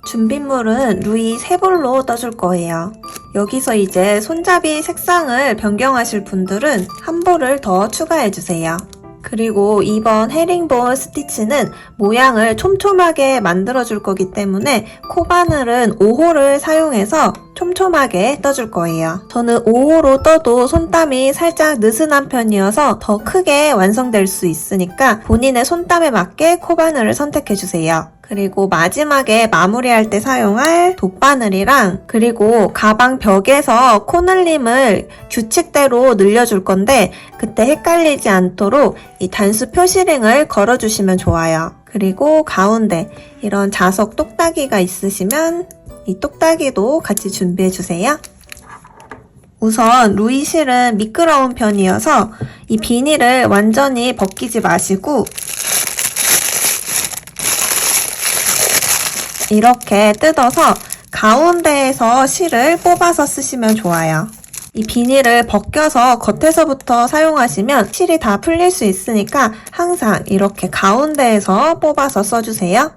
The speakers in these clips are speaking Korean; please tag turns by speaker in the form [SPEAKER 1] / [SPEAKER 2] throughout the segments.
[SPEAKER 1] 준빗물은 루이 3볼로 떠줄 거예요. 여기서 이제 손잡이 색상을 변경하실 분들은 한 볼을 더 추가해주세요. 그리고 이번 헤링본 스티치는 모양을 촘촘하게 만들어줄 거기 때문에 코바늘은 5호를 사용해서 촘촘하게 떠줄 거예요. 저는 5호로 떠도 손땀이 살짝 느슨한 편이어서 더 크게 완성될 수 있으니까 본인의 손땀에 맞게 코바늘을 선택해주세요. 그리고 마지막에 마무리할 때 사용할 돗바늘이랑 그리고 가방 벽에서 코늘림을 규칙대로 늘려줄 건데 그때 헷갈리지 않도록 이 단수 표시링을 걸어주시면 좋아요. 그리고 가운데 이런 자석 똑딱이가 있으시면 이 똑딱이도 같이 준비해주세요. 우선 루이 실은 미끄러운 편이어서 이 비닐을 완전히 벗기지 마시고 이렇게 뜯어서 가운데에서 실을 뽑아서 쓰시면 좋아요. 이 비닐을 벗겨서 겉에서부터 사용하시면 실이 다 풀릴 수 있으니까 항상 이렇게 가운데에서 뽑아서 써주세요.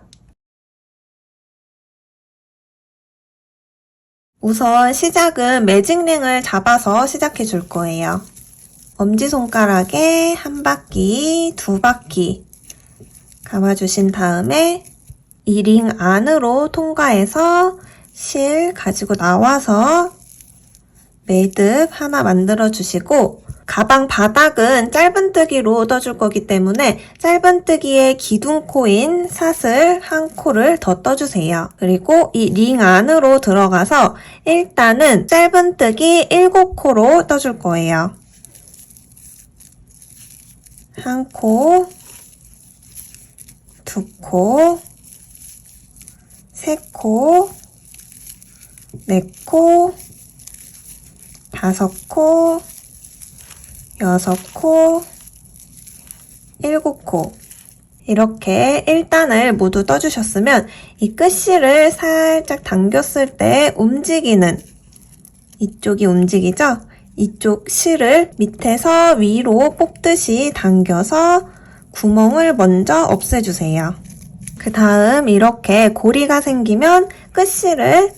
[SPEAKER 1] 우선 시작은 매직링을 잡아서 시작해 줄 거예요. 엄지손가락에 1바퀴, 2바퀴 감아주신 다음에 이 링 안으로 통과해서 실 가지고 나와서 매듭 하나 만들어 주시고 가방 바닥은 짧은뜨기로 떠줄 거기 때문에 짧은뜨기의 기둥코인 사슬 1코를 더 떠주세요. 그리고 이 링 안으로 들어가서 일단은 짧은뜨기 7코로 떠줄 거예요. 1코, 2코, 3코, 4코, 5코, 6코, 7코 이렇게 1단을 모두 떠주셨으면 이 끝실을 살짝 당겼을 때 움직이는 이쪽이 움직이죠? 이쪽 실을 밑에서 위로 뽑듯이 당겨서 구멍을 먼저 없애주세요. 그 다음 이렇게 고리가 생기면 끝실을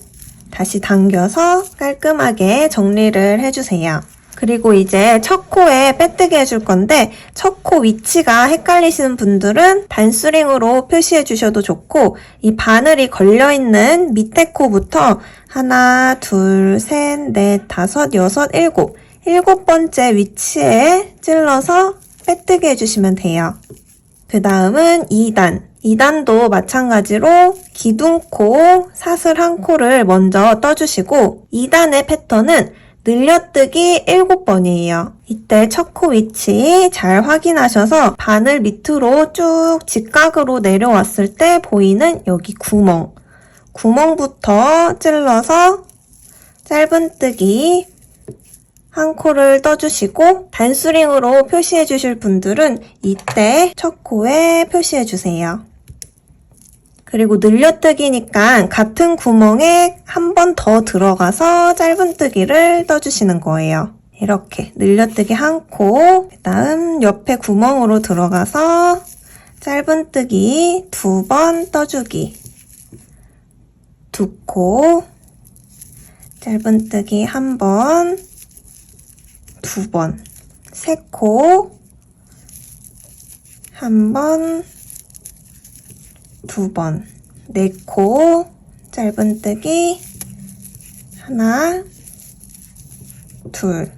[SPEAKER 1] 다시 당겨서 깔끔하게 정리를 해주세요. 그리고 이제 첫 코에 빼뜨기 해줄 건데 첫 코 위치가 헷갈리시는 분들은 단수링으로 표시해 주셔도 좋고 이 바늘이 걸려있는 밑에 코부터 하나, 둘, 셋, 넷, 다섯, 여섯, 일곱 번째 위치에 찔러서 빼뜨기 해주시면 돼요. 그 다음은 2단도 마찬가지로 기둥코, 사슬 1코를 먼저 떠주시고 2단의 패턴은 늘려뜨기 7번이에요. 이때 첫 코 위치 잘 확인하셔서 바늘 밑으로 쭉 직각으로 내려왔을 때 보이는 여기 구멍부터 찔러서 짧은뜨기 1코를 떠주시고 단수링으로 표시해 주실 분들은 이때 첫 코에 표시해 주세요. 그리고 늘려뜨기니까 같은 구멍에 한 번 더 들어가서 짧은뜨기를 떠주시는 거예요. 이렇게 늘려뜨기 1코, 그 다음 옆에 구멍으로 들어가서 짧은뜨기 2번 떠주기 2코, 짧은뜨기 1번, 2번, 3코, 1번, 2번, 4코, 짧은뜨기 하나, 둘,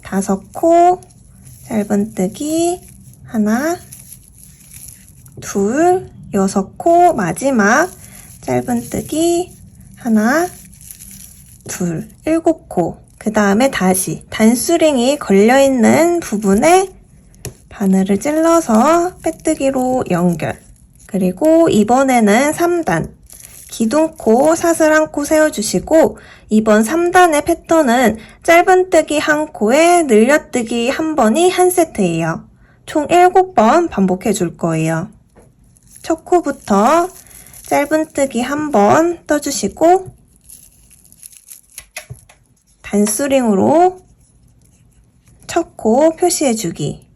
[SPEAKER 1] 5코, 짧은뜨기 하나, 둘, 6코, 마지막 짧은뜨기 하나, 둘, 7코. 그 다음에 다시 단수링이 걸려있는 부분에 바늘을 찔러서 빼뜨기로 연결. 그리고 이번에는 3단. 기둥코, 사슬 1코 세워주시고 이번 3단의 패턴은 짧은뜨기 1코에 늘려뜨기 1번이 한 세트예요. 총 7번 반복해 줄 거예요. 첫 코부터 짧은뜨기 1번 떠주시고 단수링으로 첫 코 표시해주기.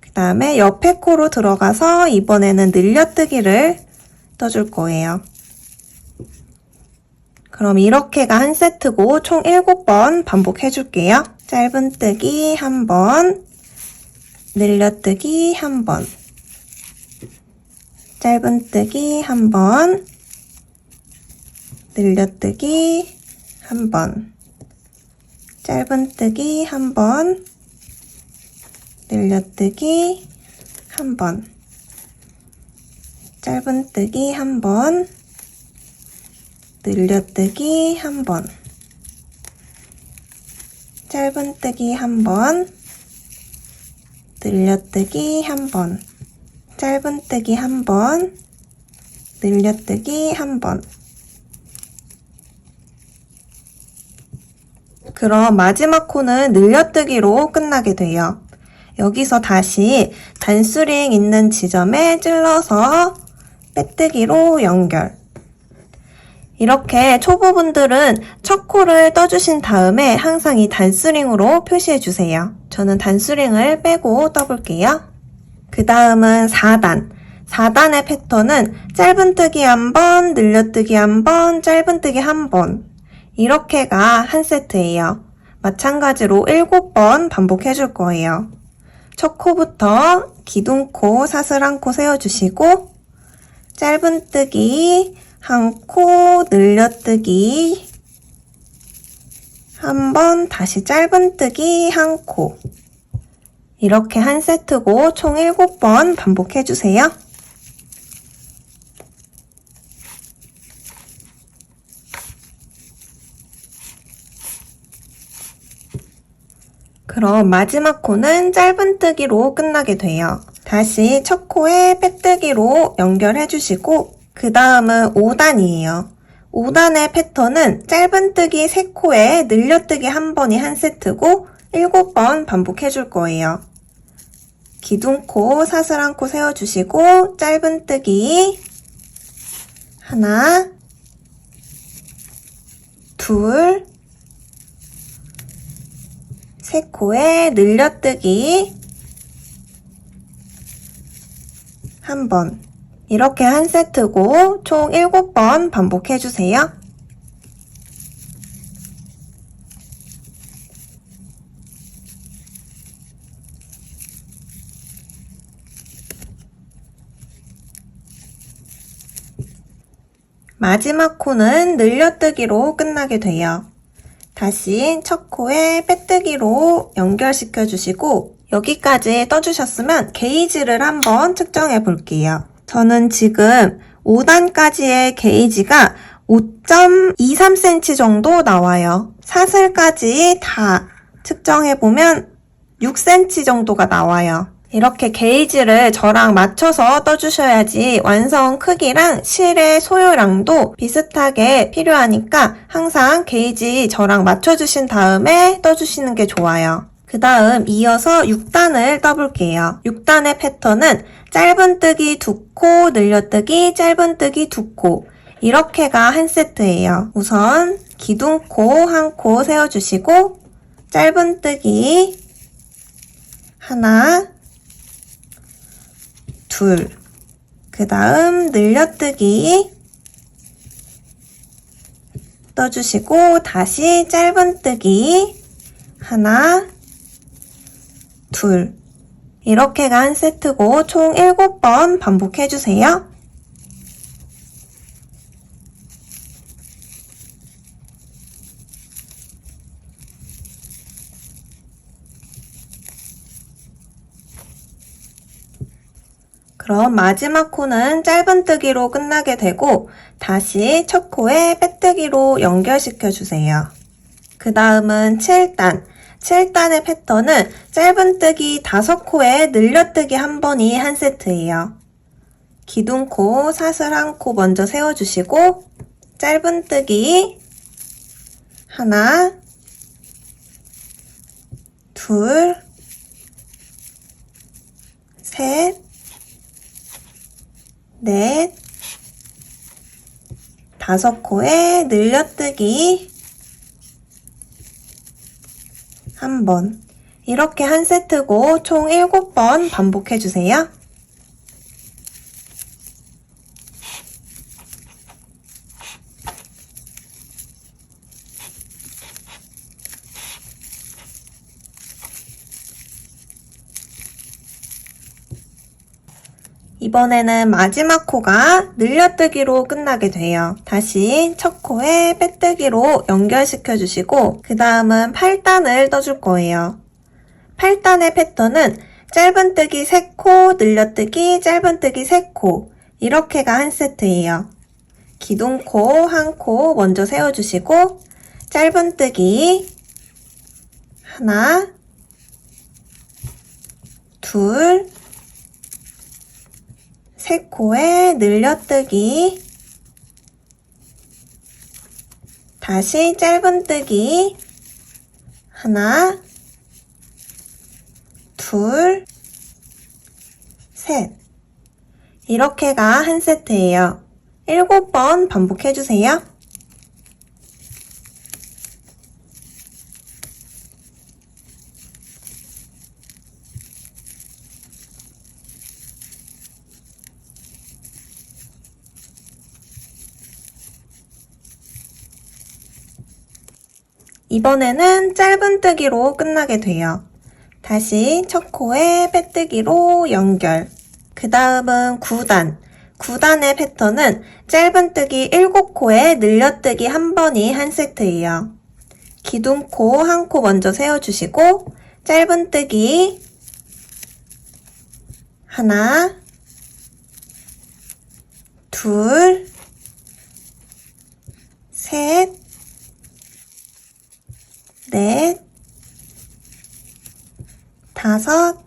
[SPEAKER 1] 그 다음에 옆에 코로 들어가서 이번에는 늘려뜨기를 떠줄 거예요. 그럼 이렇게가 한 세트고 총 7번 반복해줄게요. 짧은뜨기 1번, 늘려뜨기 1번, 짧은뜨기 1번, 늘려뜨기 1번, 짧은뜨기 1번, 늘려뜨기 1번, 짧은뜨기 1번, 늘려뜨기 1번, 짧은뜨기 1번, 늘려뜨기 1번, 짧은뜨기 1번, 늘려뜨기 1번. 그럼 마지막 코는 늘려뜨기로 끝나게 돼요. 여기서 다시 단수링 있는 지점에 찔러서 빼뜨기로 연결. 이렇게 초보분들은 첫 코를 떠주신 다음에 항상 이 단수링으로 표시해주세요. 저는 단수링을 빼고 떠볼게요. 그 다음은 4단. 4단의 패턴은 짧은뜨기 1번, 늘려뜨기 1번, 짧은뜨기 1번. 이렇게가 한 세트예요. 마찬가지로 7번 반복해줄 거예요. 첫 코부터 기둥코, 사슬 1코 세워주시고 짧은뜨기 1코, 늘려뜨기 1번, 다시 짧은뜨기 1코. 이렇게 한 세트고 총 7번 반복해주세요. 그럼 마지막 코는 짧은뜨기로 끝나게 돼요. 다시 첫 코에 빼뜨기로 연결해주시고 그 다음은 5단이에요. 5단의 패턴은 짧은뜨기 3코에 늘려뜨기 1번이 한 세트고 7번 반복해줄 거예요. 기둥코, 사슬 1코 세워주시고 짧은뜨기 하나, 둘, 3코에 늘려뜨기 1번. 이렇게 한 세트고 총 7번 반복해주세요. 마지막 코는 늘려뜨기로 끝나게 돼요. 다시 첫 코에 빼뜨기로 연결시켜 주시고 여기까지 떠주셨으면 게이지를 한번 측정해 볼게요. 저는 지금 5단까지의 게이지가 5.23cm 정도 나와요. 사슬까지 다 측정해보면 6cm 정도가 나와요. 이렇게 게이지를 저랑 맞춰서 떠주셔야지 완성 크기랑 실의 소요량도 비슷하게 필요하니까 항상 게이지 저랑 맞춰주신 다음에 떠주시는 게 좋아요. 그 다음 이어서 6단을 떠볼게요. 6단의 패턴은 짧은뜨기 2코, 늘려뜨기, 짧은뜨기 2코. 이렇게가 한 세트예요. 우선 기둥코 1코 세워주시고 짧은뜨기 하나, 둘, 그 다음 늘려뜨기 떠주시고 다시 짧은뜨기 하나, 둘. 이렇게가 한 세트고 총 7번 반복해주세요. 그럼 마지막 코는 짧은뜨기로 끝나게 되고 다시 첫 코에 빼뜨기로 연결시켜 주세요. 그 다음은 7단. 7단의 패턴은 짧은뜨기 5코에 늘려뜨기 1번이 한 세트예요. 기둥코, 사슬 1코 먼저 세워주시고 짧은뜨기 하나, 둘, 셋, 넷, 5코에 늘려뜨기 1번. 이렇게 한 세트고 총 7번 반복해주세요. 이번에는 마지막 코가 늘려뜨기로 끝나게 돼요. 다시 첫 코에 빼뜨기로 연결시켜 주시고 그 다음은 8단을 떠줄 거예요. 8단의 패턴은 짧은뜨기 3코, 늘려뜨기, 짧은뜨기 3코 이렇게가 한 세트예요. 기둥코 1코 먼저 세워주시고 짧은뜨기 하나, 둘, 3코에 늘려뜨기 다시 짧은뜨기 하나, 둘, 셋 이렇게가 한 세트예요. 7번 반복해주세요. 이번에는 짧은뜨기로 끝나게 돼요. 다시 첫 코에 빼뜨기로 연결. 그 다음은 9단. 9단의 패턴은 짧은뜨기 7코에 늘려뜨기 한 번이 한 세트예요. 기둥코 1코 먼저 세워주시고 짧은뜨기 하나, 둘, 셋, 넷, 다섯,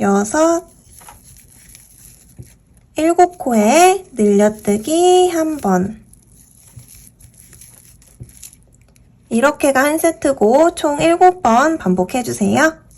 [SPEAKER 1] 여섯, 7코에 늘려뜨기 한 번. 이렇게가 한 세트고 총 7번 반복해주세요.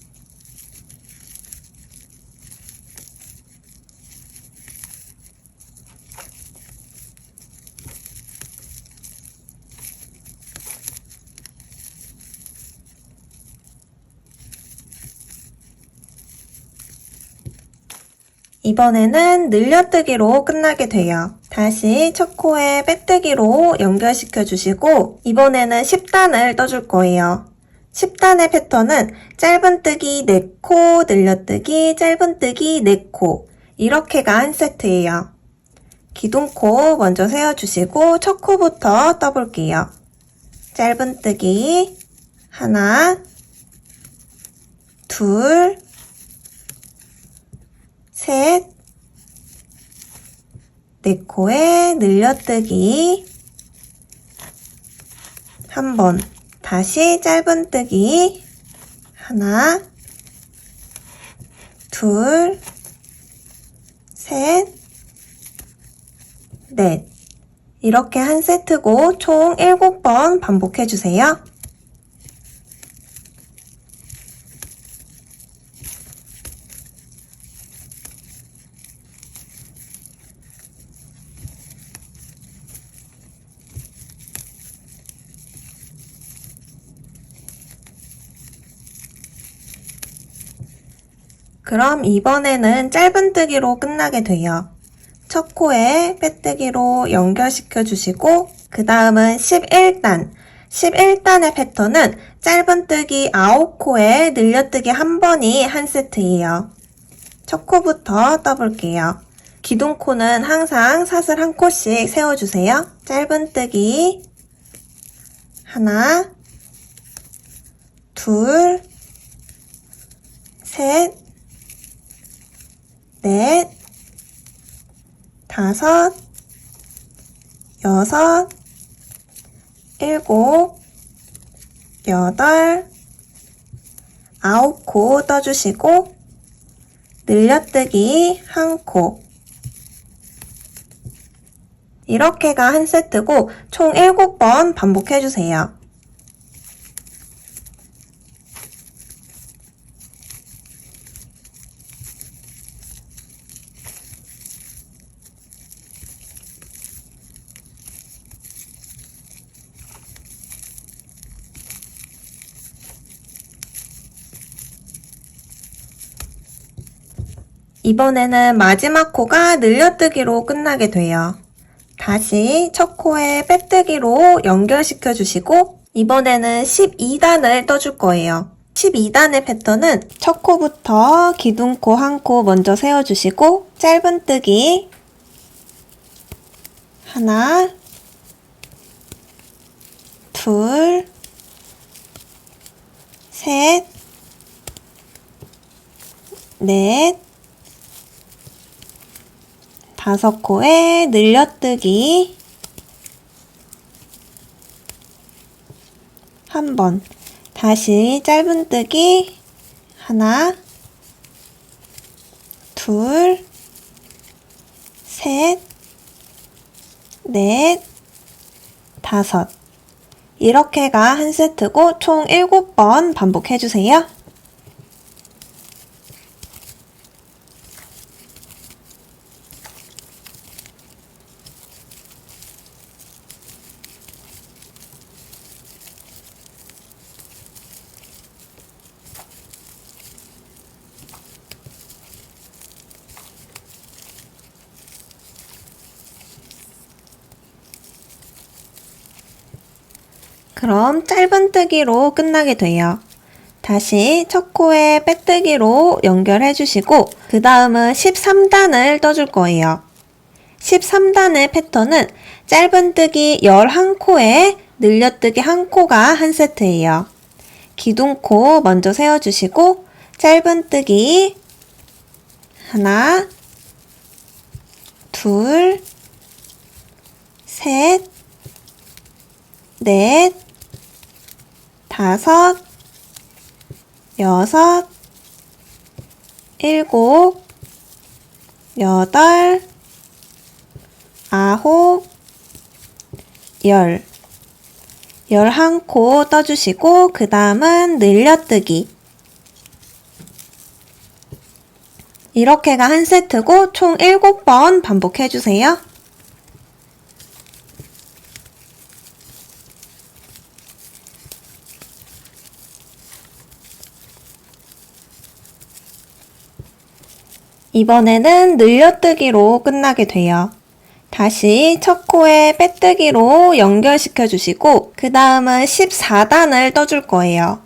[SPEAKER 1] 이번에는 늘려뜨기로 끝나게 돼요. 다시 첫 코에 빼뜨기로 연결시켜 주시고 이번에는 10단을 떠줄 거예요. 10단의 패턴은 짧은뜨기 4코, 늘려뜨기, 짧은뜨기 4코 이렇게가 한 세트예요. 기둥코 먼저 세워주시고 첫 코부터 떠볼게요. 짧은뜨기 하나, 둘, 셋, 4코에 늘려뜨기 한 번, 다시 짧은뜨기 하나, 둘, 셋, 넷 이렇게 한 세트고 총 7번 반복해주세요. 그럼 이번에는 짧은뜨기로 끝나게 돼요. 첫 코에 빼뜨기로 연결시켜 주시고 그 다음은 11단. 11단의 패턴은 짧은뜨기 9코에 늘려뜨기 한 번이 한 세트예요. 첫 코부터 떠볼게요. 기둥코는 항상 사슬 1코씩 세워주세요. 짧은뜨기 하나, 둘, 셋, 넷, 다섯, 여섯, 7, 8, 9코 떠주시고 늘려뜨기 1코 이렇게가 한 세트고 총 7번 반복해주세요. 이번에는 마지막 코가 늘려뜨기로 끝나게 돼요. 다시 첫 코에 빼뜨기로 연결시켜 주시고 이번에는 12단을 떠줄 거예요. 12단의 패턴은 첫 코부터 기둥코 한 코 먼저 세워주시고 짧은뜨기 하나, 둘, 셋, 넷, 다섯 코에 늘려뜨기 한 번, 다시 짧은뜨기 하나, 둘, 셋, 넷, 다섯. 이렇게가 한 세트고 총 7번 반복해주세요. 그럼 짧은뜨기로 끝나게 돼요. 다시 첫 코에 빼뜨기로 연결해 주시고 그 다음은 13단을 떠줄 거예요. 13단의 패턴은 짧은뜨기 11코에 늘려뜨기 1코가 한 세트예요. 기둥코 먼저 세워주시고 짧은뜨기 하나, 둘, 셋, 넷, 다섯, 여섯, 일곱, 여덟, 아홉, 열. 11코 떠주시고 그 다음은 늘려뜨기. 이렇게가 한 세트고 총 7번 반복해주세요. 이번에는 늘려뜨기로 끝나게 돼요. 다시 첫 코에 빼뜨기로 연결시켜 주시고 그 다음은 14단을 떠줄 거예요.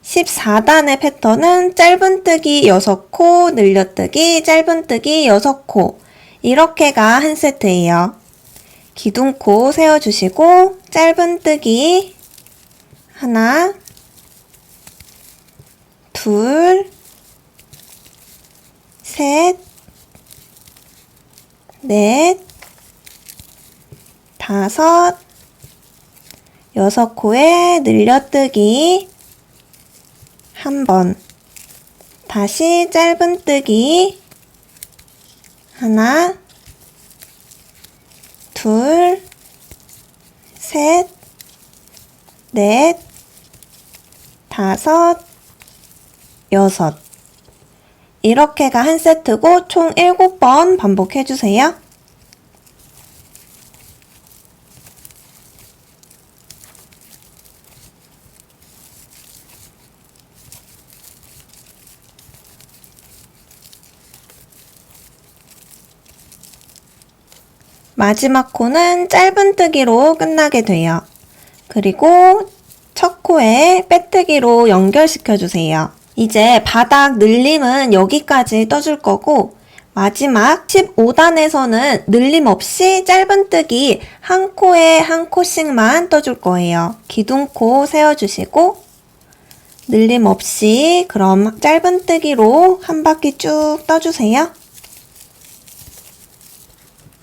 [SPEAKER 1] 14단의 패턴은 짧은뜨기 6코, 늘려뜨기, 짧은뜨기 6코. 이렇게가 한 세트예요. 기둥코 세워주시고 짧은뜨기 하나, 둘, 셋, 넷, 다섯, 6코에 늘려뜨기 한 번, 다시 짧은뜨기 하나, 둘, 셋, 넷, 다섯, 여섯. 이렇게가 한 세트고 총 7번 반복해주세요. 마지막 코는 짧은뜨기로 끝나게 돼요. 그리고 첫 코에 빼뜨기로 연결시켜주세요. 이제 바닥 늘림은 여기까지 떠줄 거고 마지막 15단에서는 늘림 없이 짧은뜨기 한 코에 한 코씩만 떠줄 거예요. 기둥코 세워주시고 늘림 없이 그럼 짧은뜨기로 한 바퀴 쭉 떠주세요.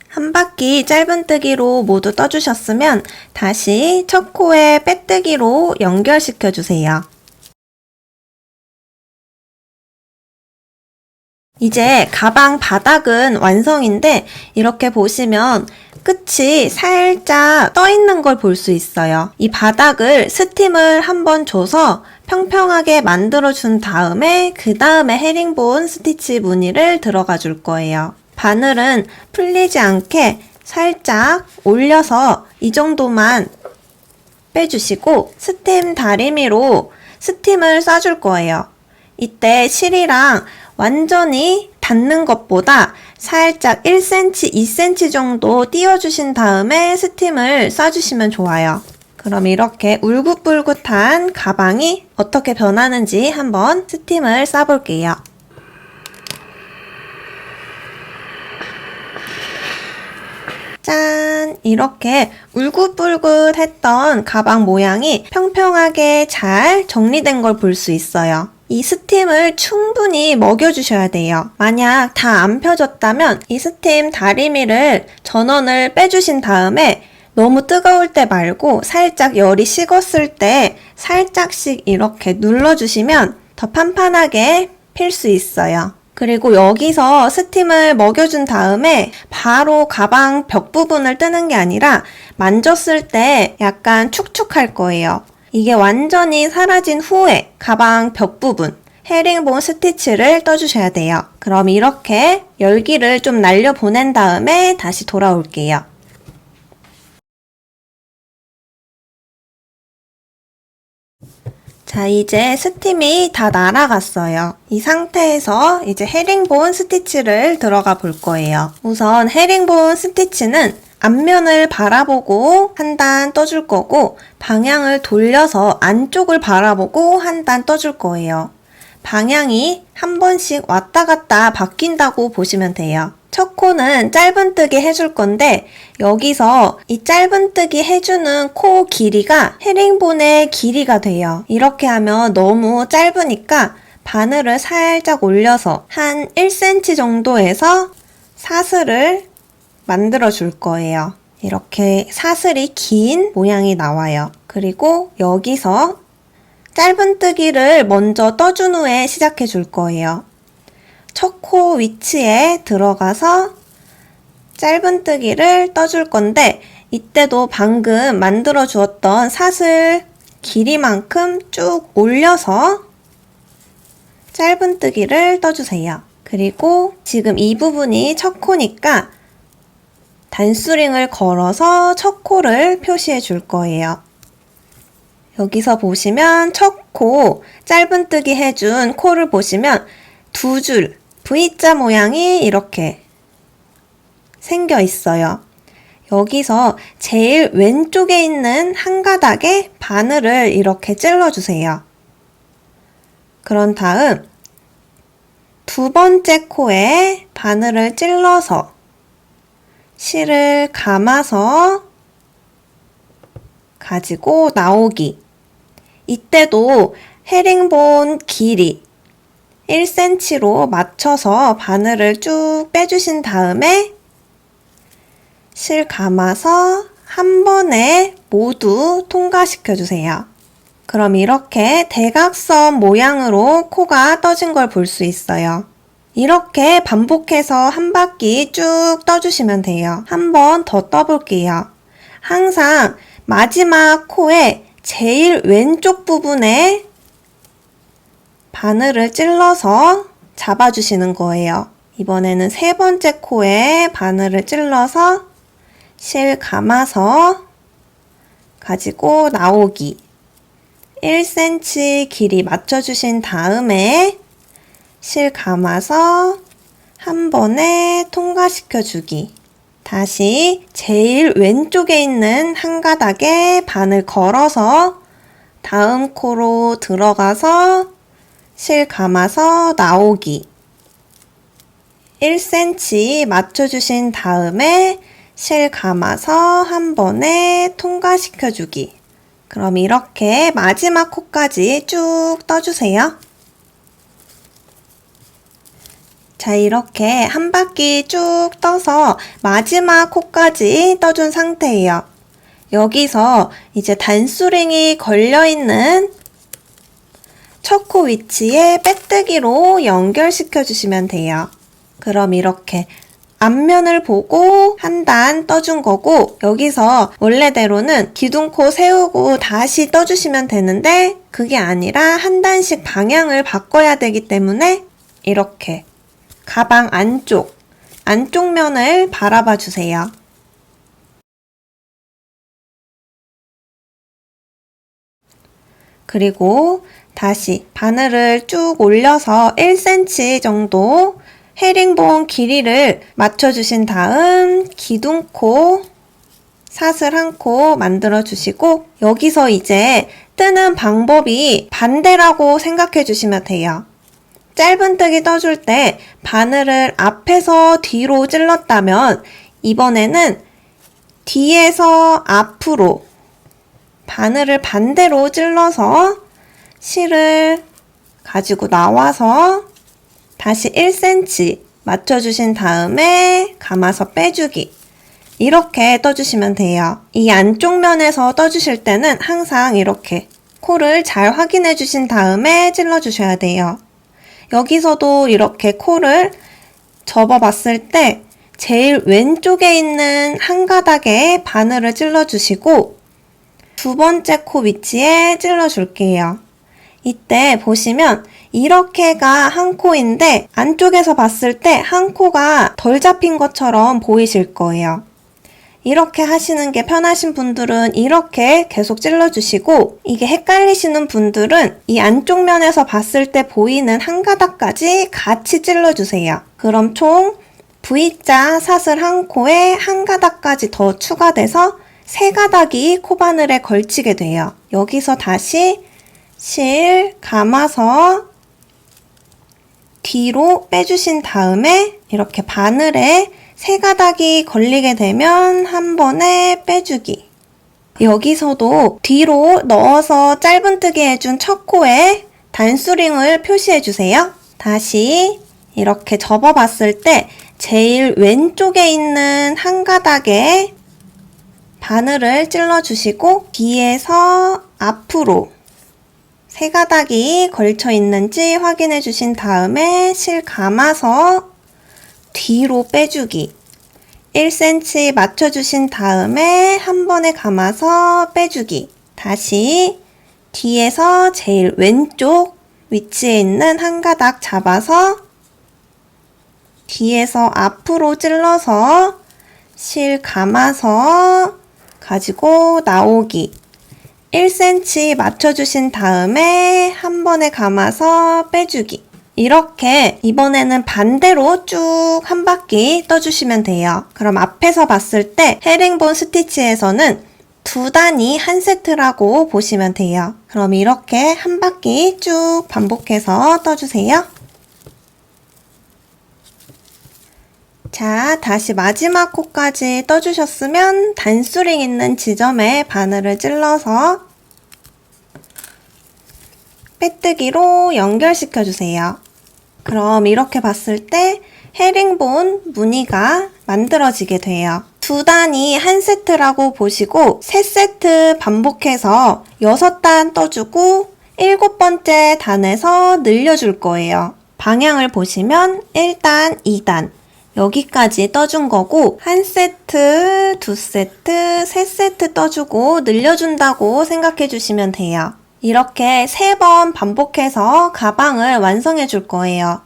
[SPEAKER 1] 한 바퀴 짧은뜨기로 모두 떠주셨으면 다시 첫 코에 빼뜨기로 연결시켜주세요. 이제 가방 바닥은 완성인데 이렇게 보시면 끝이 살짝 떠 있는 걸 볼 수 있어요. 이 바닥을 스팀을 한번 줘서 평평하게 만들어 준 다음에 그 다음에 헤링본 스티치 무늬를 들어가 줄 거예요. 바늘은 풀리지 않게 살짝 올려서 이 정도만 빼주시고 스팀 다리미로 스팀을 쏴줄 거예요. 이때 실이랑 완전히 닿는 것보다 살짝 1cm, 2cm 정도 띄워주신 다음에 스팀을 쏴주시면 좋아요. 그럼 이렇게 울긋불긋한 가방이 어떻게 변하는지 한번 스팀을 쏴볼게요. 짠! 이렇게 울긋불긋했던 가방 모양이 평평하게 잘 정리된 걸 볼 수 있어요. 이 스팀을 충분히 먹여주셔야 돼요. 만약 다 안 펴졌다면 이 스팀 다리미를 전원을 빼주신 다음에 너무 뜨거울 때 말고 살짝 열이 식었을 때 살짝씩 이렇게 눌러주시면 더 판판하게 필 수 있어요. 그리고 여기서 스팀을 먹여준 다음에 바로 가방 벽 부분을 뜨는 게 아니라 만졌을 때 약간 축축할 거예요. 이게 완전히 사라진 후에 가방 벽 부분 헤링본 스티치를 떠주셔야 돼요. 그럼 이렇게 열기를 좀 날려보낸 다음에 다시 돌아올게요. 자, 이제 스팀이 다 날아갔어요. 이 상태에서 이제 헤링본 스티치를 들어가 볼 거예요. 우선 헤링본 스티치는 앞면을 바라보고 한 단 떠줄 거고 방향을 돌려서 안쪽을 바라보고 한 단 떠줄 거예요. 방향이 한 번씩 왔다 갔다 바뀐다고 보시면 돼요. 첫 코는 짧은뜨기 해줄 건데 여기서 이 짧은뜨기 해주는 코 길이가 헤링본의 길이가 돼요. 이렇게 하면 너무 짧으니까 바늘을 살짝 올려서 한 1cm 정도에서 사슬을 만들어 줄 거예요. 이렇게 사슬이 긴 모양이 나와요. 그리고 여기서 짧은뜨기를 먼저 떠준 후에 시작해 줄 거예요. 첫 코 위치에 들어가서 짧은뜨기를 떠줄 건데 이때도 방금 만들어 주었던 사슬 길이만큼 쭉 올려서 짧은뜨기를 떠주세요. 그리고 지금 이 부분이 첫 코니까 단수링을 걸어서 첫 코를 표시해 줄 거예요. 여기서 보시면 첫 코 짧은뜨기 해준 코를 보시면 두 줄 V자 모양이 이렇게 생겨 있어요. 여기서 제일 왼쪽에 있는 한 가닥에 바늘을 이렇게 찔러주세요. 그런 다음 두 번째 코에 바늘을 찔러서 실을 감아서 가지고 나오기. 이때도 헤링본 길이 1cm로 맞춰서 바늘을 쭉 빼주신 다음에 실 감아서 한 번에 모두 통과시켜 주세요. 그럼 이렇게 대각선 모양으로 코가 떠진 걸 볼 수 있어요. 이렇게 반복해서 한 바퀴 쭉 떠주시면 돼요. 한 번 더 떠볼게요. 항상 마지막 코의 제일 왼쪽 부분에 바늘을 찔러서 잡아주시는 거예요. 이번에는 세 번째 코에 바늘을 찔러서 실 감아서 가지고 나오기. 1cm 길이 맞춰주신 다음에 실 감아서 한 번에 통과시켜 주기. 다시 제일 왼쪽에 있는 한 가닥에 바늘 걸어서 다음 코로 들어가서 실 감아서 나오기. 1cm 맞춰주신 다음에 실 감아서 한 번에 통과시켜 주기. 그럼 이렇게 마지막 코까지 쭉 떠주세요. 자, 이렇게 한 바퀴 쭉 떠서 마지막 코까지 떠준 상태예요. 여기서 이제 단수링이 걸려있는 첫 코 위치에 빼뜨기로 연결시켜 주시면 돼요. 그럼 이렇게 앞면을 보고 한 단 떠준 거고 여기서 원래대로는 기둥코 세우고 다시 떠주시면 되는데 그게 아니라 한 단씩 방향을 바꿔야 되기 때문에 이렇게 가방 안쪽 면을 바라봐 주세요. 그리고 다시 바늘을 쭉 올려서 1cm 정도 헤링본 길이를 맞춰주신 다음 기둥코 사슬 한 코 만들어 주시고 여기서 이제 뜨는 방법이 반대라고 생각해 주시면 돼요. 짧은뜨기 떠줄 때 바늘을 앞에서 뒤로 찔렀다면 이번에는 뒤에서 앞으로 바늘을 반대로 찔러서 실을 가지고 나와서 다시 1cm 맞춰주신 다음에 감아서 빼주기. 이렇게 떠주시면 돼요. 이 안쪽 면에서 떠주실 때는 항상 이렇게 코를 잘 확인해 주신 다음에 찔러 주셔야 돼요. 여기서도 이렇게 코를 접어 봤을 때 제일 왼쪽에 있는 한 가닥에 바늘을 찔러 주시고 두 번째 코 위치에 찔러 줄게요. 이때 보시면 이렇게가 한 코인데 안쪽에서 봤을 때 한 코가 덜 잡힌 것처럼 보이실 거예요. 이렇게 하시는 게 편하신 분들은 이렇게 계속 찔러주시고 이게 헷갈리시는 분들은 이 안쪽 면에서 봤을 때 보이는 한 가닥까지 같이 찔러주세요. 그럼 총 V자 사슬 한 코에 한 가닥까지 더 추가돼서 세 가닥이 코바늘에 걸치게 돼요. 여기서 다시 실 감아서 뒤로 빼주신 다음에 이렇게 바늘에 세 가닥이 걸리게 되면 한 번에 빼주기. 여기서도 뒤로 넣어서 짧은뜨기 해준 첫 코에 단수링을 표시해주세요. 다시 이렇게 접어봤을 때 제일 왼쪽에 있는 한 가닥에 바늘을 찔러주시고 뒤에서 앞으로 세 가닥이 걸쳐 있는지 확인해 주신 다음에 실 감아서 뒤로 빼주기. 1cm 맞춰주신 다음에 한 번에 감아서 빼주기. 다시 뒤에서 제일 왼쪽 위치에 있는 한 가닥 잡아서 뒤에서 앞으로 찔러서 실 감아서 가지고 나오기. 1cm 맞춰주신 다음에 한 번에 감아서 빼주기. 이렇게 이번에는 반대로 쭉 한 바퀴 떠주시면 돼요. 그럼 앞에서 봤을 때 헤링본 스티치에서는 두 단이 한 세트라고 보시면 돼요. 그럼 이렇게 한 바퀴 쭉 반복해서 떠주세요. 자, 다시 마지막 코까지 떠주셨으면 단수링 있는 지점에 바늘을 찔러서 빼뜨기로 연결시켜 주세요. 그럼 이렇게 봤을 때 헤링본 무늬가 만들어지게 돼요. 두 단이 한 세트라고 보시고 세 세트 반복해서 6단 떠주고 7번째 단에서 늘려줄 거예요. 방향을 보시면 1단, 2단 여기까지 떠준 거고 한 세트, 두 세트, 세 세트 떠주고 늘려준다고 생각해 주시면 돼요. 이렇게 3번 반복해서 가방을 완성해 줄 거예요.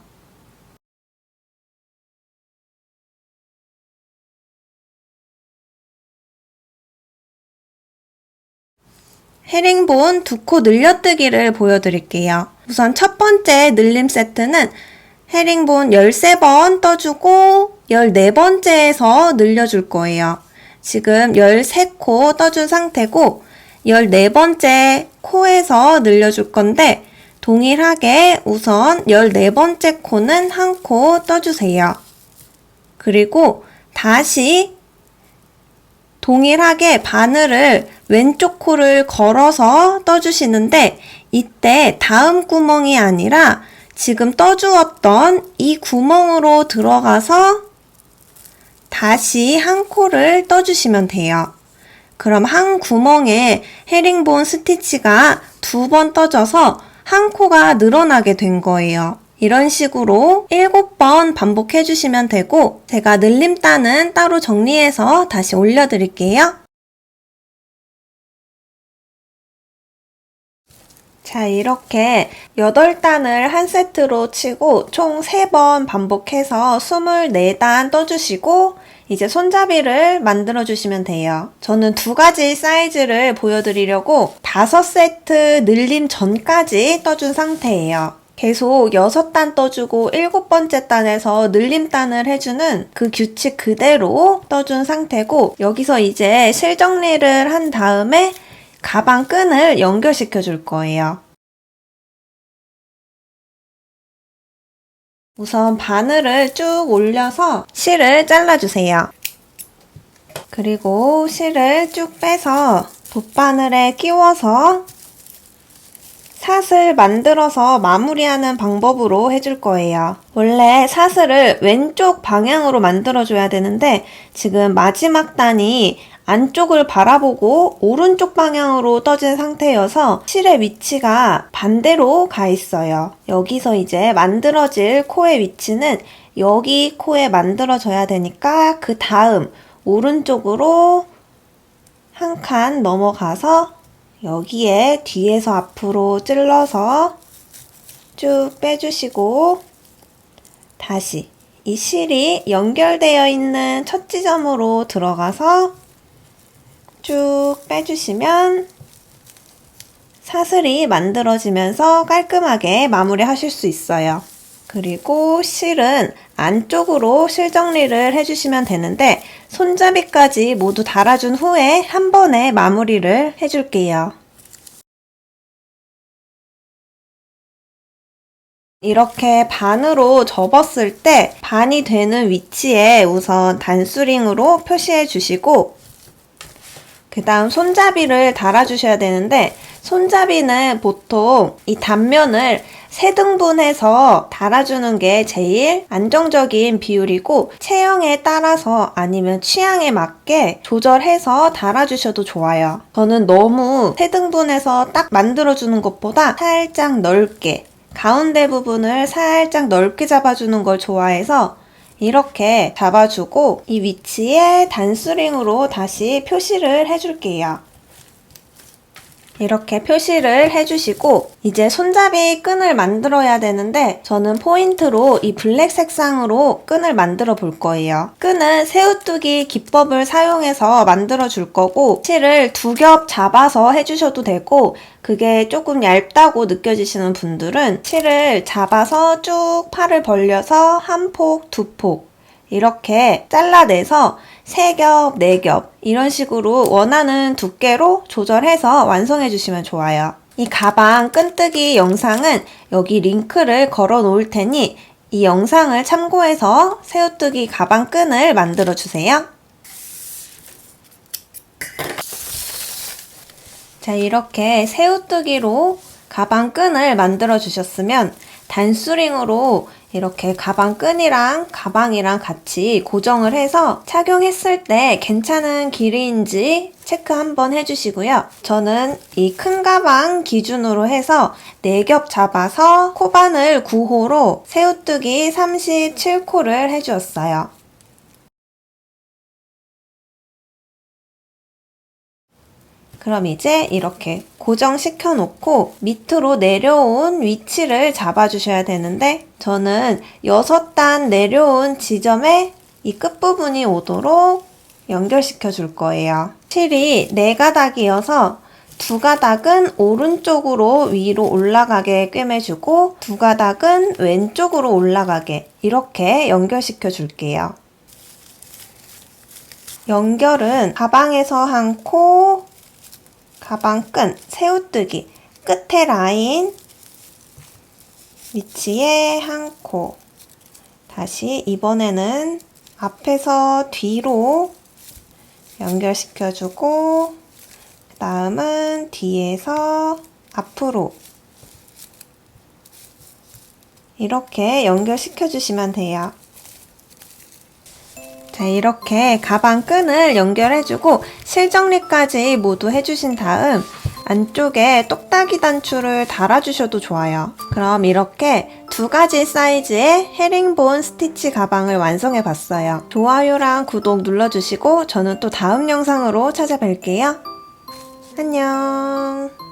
[SPEAKER 1] 헤링본 2코 늘려뜨기를 보여드릴게요. 우선 첫 번째 늘림 세트는 헤링본 13번 떠주고 14번째에서 늘려줄 거예요. 지금 13코 떠준 상태고 14번째 코에서 늘려줄 건데 동일하게 우선 14번째 코는 한 코 떠주세요. 그리고 다시 동일하게 바늘을 왼쪽 코를 걸어서 떠주시는데 이때 다음 구멍이 아니라 지금 떠주었던 이 구멍으로 들어가서 다시 한 코를 떠주시면 돼요. 그럼 한 구멍에 헤링본 스티치가 2번 떠져서 한 코가 늘어나게 된 거예요. 이런 식으로 7번 반복해 주시면 되고 제가 늘림단은 따로 정리해서 다시 올려드릴게요. 자, 이렇게 8단을 한 세트로 치고 총 3번 반복해서 24단 떠주시고 이제 손잡이를 만들어 주시면 돼요. 저는 2가지 사이즈를 보여드리려고 5세트 늘림 전까지 떠준 상태예요. 계속 6단 떠주고 7번째 단에서 늘림단을 해주는 그 규칙 그대로 떠준 상태고, 여기서 이제 실정리를 한 다음에 가방 끈을 연결시켜 줄 거예요. 우선 바늘을 쭉 올려서 실을 잘라주세요. 그리고 실을 쭉 빼서 돗바늘에 끼워서 사슬 만들어서 마무리하는 방법으로 해줄 거예요. 원래 사슬을 왼쪽 방향으로 만들어줘야 되는데 지금 마지막 단이 안쪽을 바라보고 오른쪽 방향으로 떠진 상태여서 실의 위치가 반대로 가 있어요. 여기서 이제 만들어질 코의 위치는 여기 코에 만들어져야 되니까 그 다음 오른쪽으로 한 칸 넘어가서 여기에 뒤에서 앞으로 찔러서 쭉 빼주시고 다시 이 실이 연결되어 있는 첫 지점으로 들어가서 쭉 빼주시면 사슬이 만들어지면서 깔끔하게 마무리 하실 수 있어요. 그리고 실은 안쪽으로 실 정리를 해주시면 되는데 손잡이까지 모두 달아준 후에 한 번에 마무리를 해줄게요. 이렇게 반으로 접었을 때 반이 되는 위치에 우선 단수링으로 표시해 주시고 그 다음 손잡이를 달아주셔야 되는데 손잡이는 보통 이 단면을 3등분해서 달아주는 게 제일 안정적인 비율이고 체형에 따라서 아니면 취향에 맞게 조절해서 달아주셔도 좋아요. 저는 너무 3등분해서 딱 만들어주는 것보다 살짝 넓게 가운데 부분을 살짝 넓게 잡아주는 걸 좋아해서 이렇게 잡아주고 이 위치에 단수링으로 다시 표시를 해줄게요. 이렇게 표시를 해주시고 이제 손잡이 끈을 만들어야 되는데 저는 포인트로 이 블랙 색상으로 끈을 만들어 볼 거예요. 끈은 새우뜨기 기법을 사용해서 만들어 줄 거고 실을 2겹 잡아서 해주셔도 되고 그게 조금 얇다고 느껴지시는 분들은 실을 잡아서 쭉 팔을 벌려서 1폭, 2폭 이렇게 잘라내서 3겹, 4겹 이런 식으로 원하는 두께로 조절해서 완성해 주시면 좋아요. 이 가방 끈뜨기 영상은 여기 링크를 걸어 놓을 테니 이 영상을 참고해서 새우뜨기 가방 끈을 만들어 주세요. 자, 이렇게 새우뜨기로 가방 끈을 만들어 주셨으면 단수링으로 이렇게 가방 끈이랑 가방이랑 같이 고정을 해서 착용했을 때 괜찮은 길이인지 체크 한번 해주시고요. 저는 이 큰 가방 기준으로 해서 4겹 잡아서 코바늘 9호로 새우뜨기 37코를 해주었어요. 그럼 이제 이렇게 고정시켜 놓고 밑으로 내려온 위치를 잡아주셔야 되는데 저는 6단 내려온 지점에 이 끝부분이 오도록 연결시켜 줄 거예요. 실이 4가닥이어서 2가닥은 오른쪽으로 위로 올라가게 꿰매주고 2가닥은 왼쪽으로 올라가게 이렇게 연결시켜 줄게요. 연결은 가방에서 한 코, 가방끈, 새우뜨기, 끝에 라인, 위치에 한 코. 다시 이번에는 앞에서 뒤로 연결시켜주고 그 다음은 뒤에서 앞으로 이렇게 연결시켜주시면 돼요. 자, 이렇게 가방 끈을 연결해주고 실정리까지 모두 해주신 다음 안쪽에 똑딱이 단추를 달아주셔도 좋아요. 그럼 이렇게 2가지 사이즈의 헤링본 스티치 가방을 완성해봤어요. 좋아요랑 구독 눌러주시고 저는 또 다음 영상으로 찾아뵐게요. 안녕.